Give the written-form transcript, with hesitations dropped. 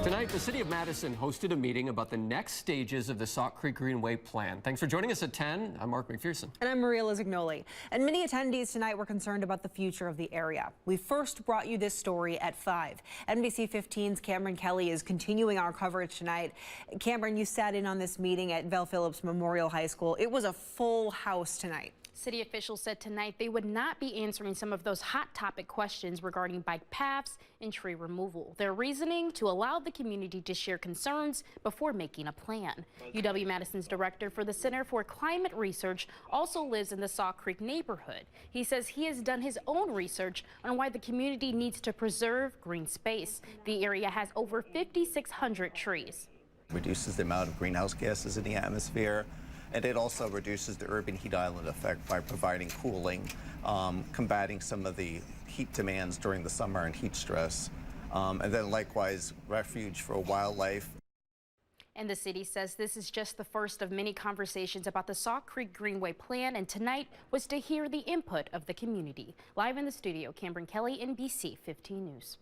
Tonight, the City of Madison hosted a meeting about the next stages of the Sauk Creek Greenway plan. Thanks for joining us at 10. I'm Mark McPherson. And I'm Maria Lizignoli. And many attendees tonight were concerned about the future of the area. We first brought you this story at 5. NBC 15's Cameron Kelly is continuing our coverage tonight. Cameron, you sat in on this meeting at Phillips Memorial High School. It was a full house tonight. City officials said tonight they would not be answering some of those hot topic questions regarding bike paths and tree removal. Their reasoning to allow the community to share concerns before making a plan. UW-Madison's director for the Center for Climate Research also lives in the Sauk Creek neighborhood. He says he has done his own research on why the community needs to preserve green space. The area has over 5,600 trees. Reduces the amount of greenhouse gases in the atmosphere. And it also reduces the urban heat island effect by providing cooling, combating some of the heat demands during the summer and heat stress. And then likewise, refuge for wildlife. And the city says this is just the first of many conversations about the Sauk Creek Greenway plan, and tonight was to hear the input of the community. Live in the studio, Cameron Kelly, NBC 15 News.